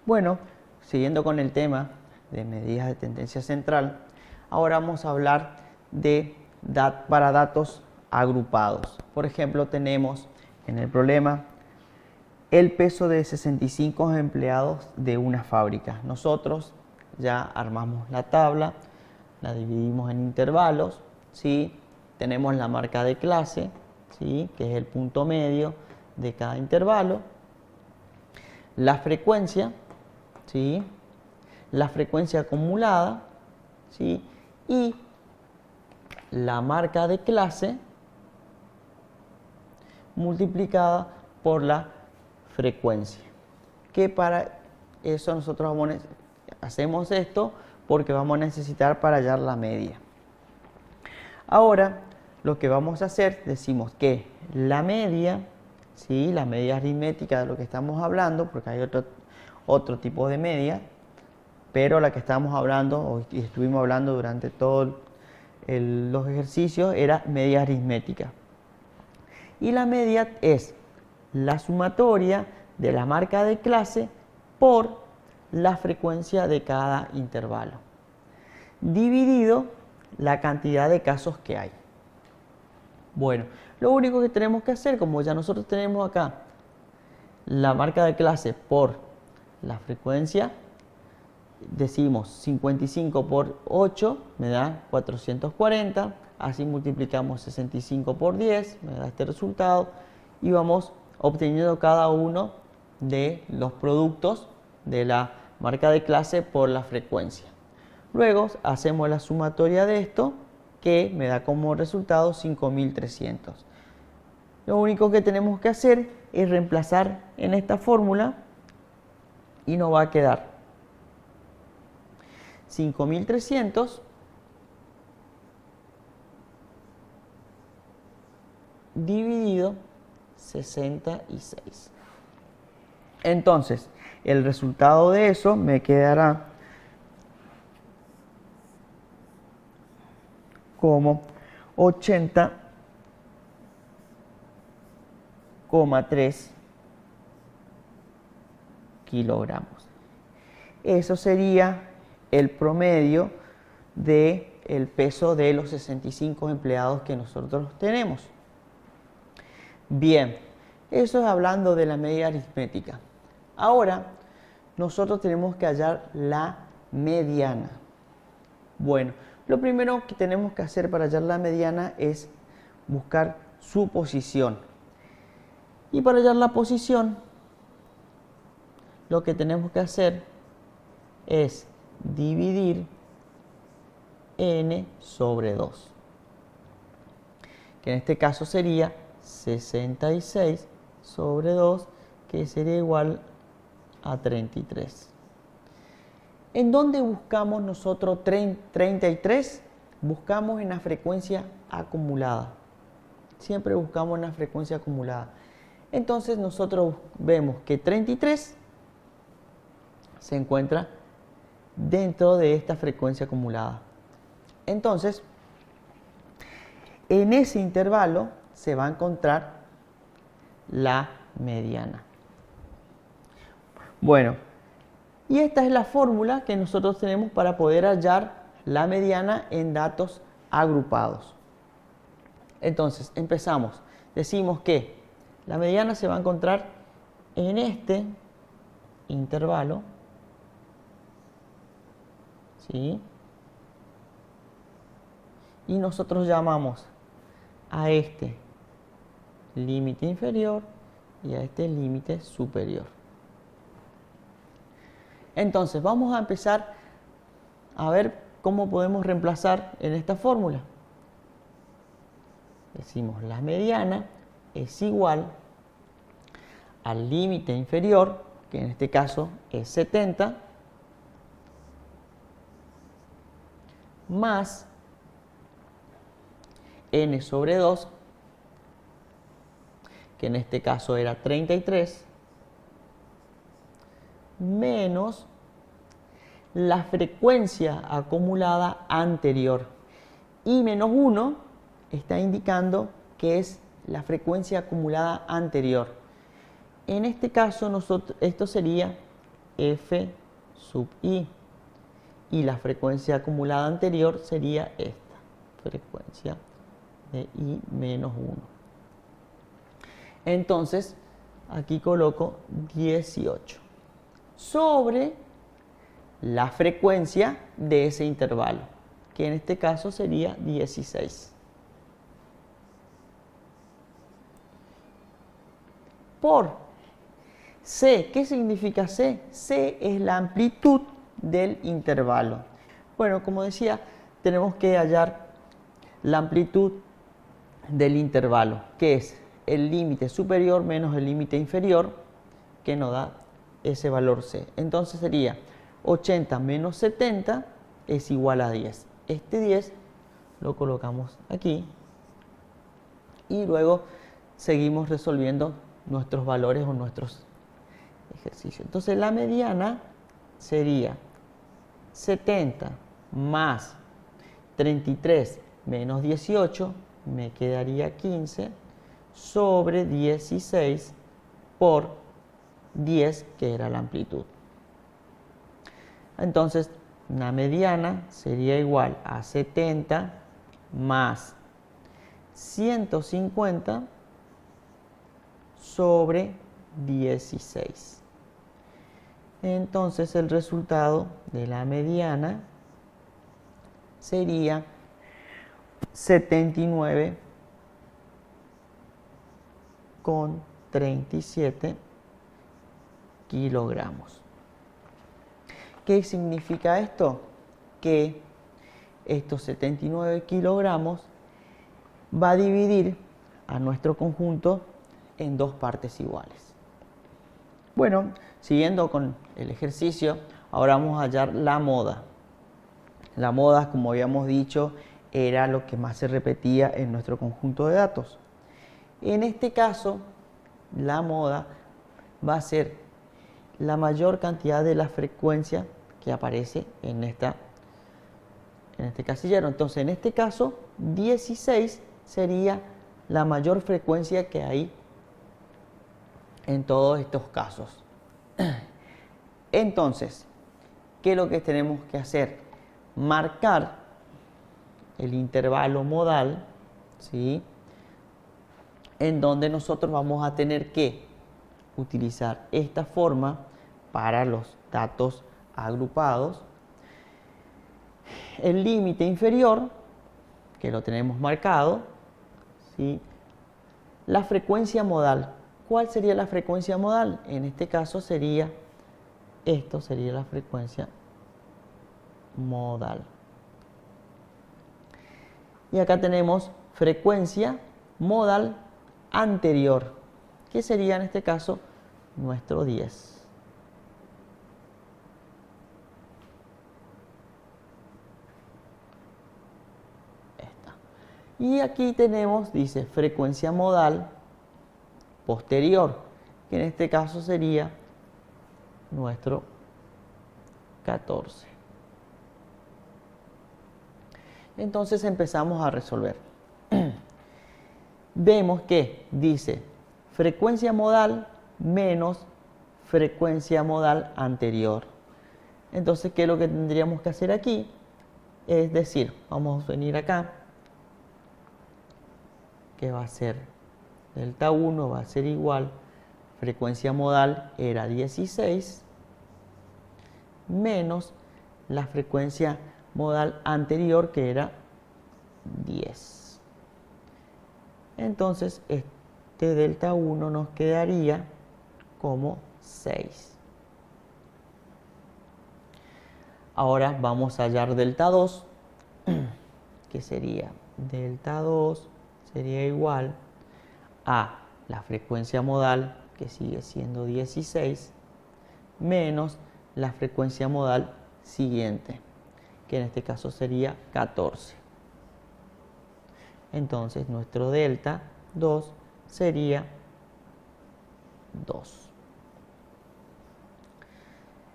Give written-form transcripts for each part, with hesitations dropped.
Bueno, siguiendo con el tema de medidas de tendencia central, ahora vamos a hablar de para datos agrupados. Por ejemplo, tenemos en el problema el peso de 65 empleados de una fábrica. Nosotros ya armamos la tabla, la dividimos en intervalos, ¿sí? Tenemos la marca de clase, ¿sí? Que es el punto medio de cada intervalo, la frecuencia, ¿sí? La frecuencia acumulada, ¿sí? Y la marca de clase multiplicada por la frecuencia. Que para eso nosotros hacemos esto porque vamos a necesitar para hallar la media. Ahora lo que vamos a hacer, decimos que la media, ¿sí? La media aritmética de lo que estamos hablando, porque hay otro tipo de media, pero la que estamos hablando y estuvimos hablando durante todos los ejercicios era media aritmética. Y la media es la sumatoria de la marca de clase por la frecuencia de cada intervalo, dividido la cantidad de casos que hay. Bueno, lo único que tenemos que hacer, como ya nosotros tenemos acá la marca de clase por la frecuencia, decimos 55 por 8 me da 440, así multiplicamos 65 por 10, me da este resultado, y vamos obteniendo cada uno de los productos de la marca de clase por la frecuencia. Luego hacemos la sumatoria de esto, que me da como resultado 5300. Lo único que tenemos que hacer es reemplazar en esta fórmula y nos va a quedar 5300 dividido 66. Entonces, el resultado de eso me quedará como 80,3 kilogramos. Eso sería el promedio del peso de los 65 empleados que nosotros tenemos. Bien, eso es hablando de la media aritmética. Ahora, nosotros tenemos que hallar la mediana. Bueno, lo primero que tenemos que hacer para hallar la mediana es buscar su posición. Y para hallar la posición, lo que tenemos que hacer es dividir n sobre 2, que en este caso sería 66 sobre 2, que sería igual a 33. ¿En dónde buscamos nosotros 33? Buscamos en la frecuencia acumulada. Siempre buscamos en la frecuencia acumulada. Entonces nosotros vemos que 33 se encuentra dentro de esta frecuencia acumulada. Entonces, en ese intervalo se va a encontrar la mediana. Bueno, y esta es la fórmula que nosotros tenemos para poder hallar la mediana en datos agrupados. Entonces, empezamos. Decimos que la mediana se va a encontrar en este intervalo, ¿sí? Y nosotros llamamos a este límite inferior y a este límite superior. Entonces, vamos a empezar a ver cómo podemos reemplazar en esta fórmula. Decimos la mediana es igual al límite inferior, que en este caso es 70, más n sobre 2, que en este caso era 33, menos la frecuencia acumulada anterior. Y menos 1 está indicando que es la frecuencia acumulada anterior. En este caso, esto sería F sub I. Y la frecuencia acumulada anterior sería esta, frecuencia de I menos 1. Entonces, aquí coloco 18 sobre la frecuencia de ese intervalo, que en este caso sería 16. Por C. ¿Qué significa C? C es la amplitud del intervalo. Bueno, como decía, tenemos que hallar la amplitud del intervalo, que es el límite superior menos el límite inferior, que nos da ese valor C. Entonces sería 80 menos 70 es igual a 10. Este 10 lo colocamos aquí y luego seguimos resolviendo nuestros valores o nuestros ejercicios. Entonces la mediana sería 70 más 33 menos 18, me quedaría 15 sobre 16 por 10, que era la amplitud. Entonces, la mediana sería igual a 70 más 150 sobre 16. Entonces, el resultado de la mediana sería 79,37 kilogramos. ¿Qué significa esto? Que estos 79 kilogramos va a dividir a nuestro conjunto en dos partes iguales. Bueno, siguiendo con el ejercicio, ahora vamos a hallar la moda. La moda, como habíamos dicho, era lo que más se repetía en nuestro conjunto de datos. En este caso, la moda va a ser la mayor cantidad de la frecuencia que aparece en este casillero. Entonces, en este caso, 16 sería la mayor frecuencia que hay en todos estos casos. Entonces, ¿qué es lo que tenemos que hacer? Marcar el intervalo modal, ¿sí?, en donde nosotros vamos a tener que utilizar esta forma para los datos agrupados. El límite inferior, que lo tenemos marcado, ¿sí?, la frecuencia modal. ¿Cuál sería la frecuencia modal? En este caso sería, esto sería la frecuencia modal. Y acá tenemos frecuencia modal anterior, que sería en este caso nuestro 10. Y aquí tenemos, dice, frecuencia modal posterior, que en este caso sería nuestro 14. Entonces empezamos a resolver. Vemos que dice frecuencia modal menos frecuencia modal anterior. Entonces, ¿qué es lo que tendríamos que hacer aquí? Es decir, vamos a venir acá, que va a ser delta 1 va a ser igual, frecuencia modal era 16, menos la frecuencia modal anterior, que era 10. Entonces, este delta 1 nos quedaría como 6. Ahora vamos a hallar delta 2, que sería delta 2 sería igual a la frecuencia modal, que sigue siendo 16, menos la frecuencia modal siguiente, que en este caso sería 14. Entonces nuestro delta 2 sería 2.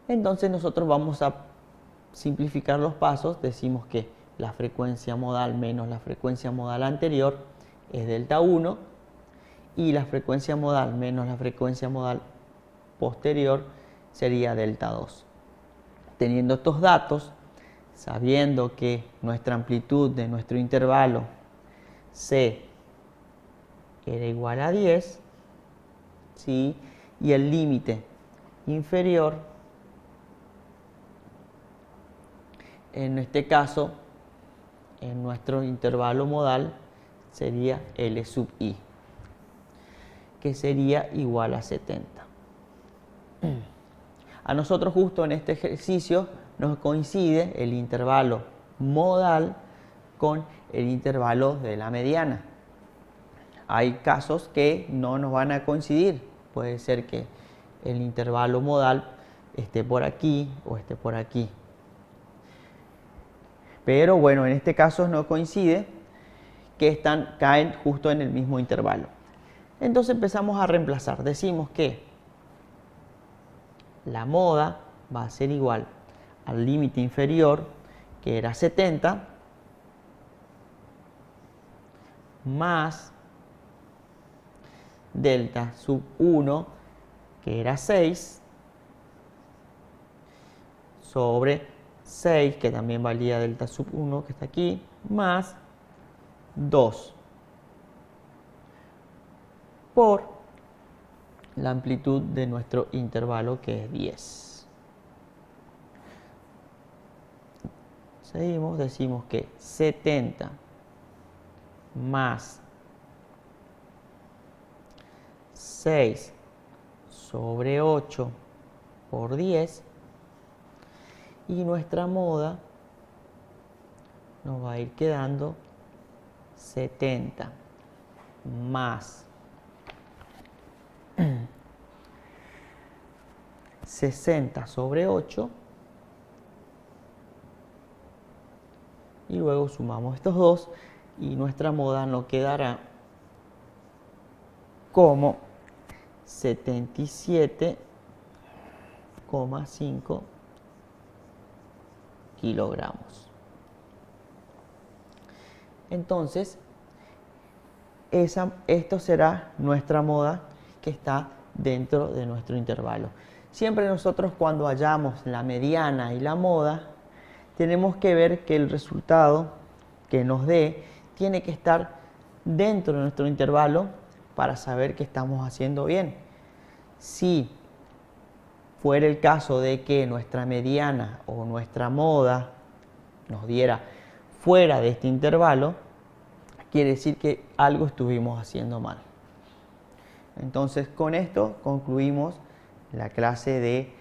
Entonces nosotros vamos a simplificar los pasos. Decimos que la frecuencia modal menos la frecuencia modal anterior es delta 1, y la frecuencia modal menos la frecuencia modal posterior sería delta 2. Teniendo estos datos, sabiendo que nuestra amplitud de nuestro intervalo C era igual a 10, ¿sí? Y el límite inferior, en este caso, en nuestro intervalo modal, sería L sub I, que sería igual a 70. A nosotros justo en este ejercicio nos coincide el intervalo modal con el intervalo de la mediana. Hay casos que no nos van a coincidir. Puede ser que el intervalo modal esté por aquí o esté por aquí. Pero bueno, en este caso no coincide, que caen justo en el mismo intervalo. Entonces empezamos a reemplazar. Decimos que la moda va a ser igual al límite inferior, que era 70, más delta sub 1, que era 6, sobre 6, que también valía delta sub 1, que está aquí, más 2 por la amplitud de nuestro intervalo, que es 10. Seguimos, decimos que 70 más 6 sobre 8 por 10, y nuestra moda nos va a ir quedando 70 más 60 sobre 8, y luego sumamos estos dos y nuestra moda nos quedará como 77,5 kilogramos. Entonces, esto será nuestra moda que está dentro de nuestro intervalo. Siempre nosotros, cuando hallamos la mediana y la moda, tenemos que ver que el resultado que nos dé tiene que estar dentro de nuestro intervalo para saber que estamos haciendo bien. Si fuera el caso de que nuestra mediana o nuestra moda nos diera fuera de este intervalo, quiere decir que algo estuvimos haciendo mal. Entonces, con esto concluimos la clase de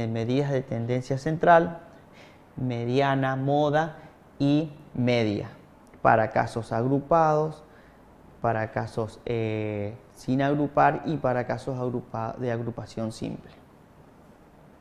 medidas de tendencia central, mediana, moda y media, para casos agrupados, para casos sin agrupar y para casos de agrupación simple.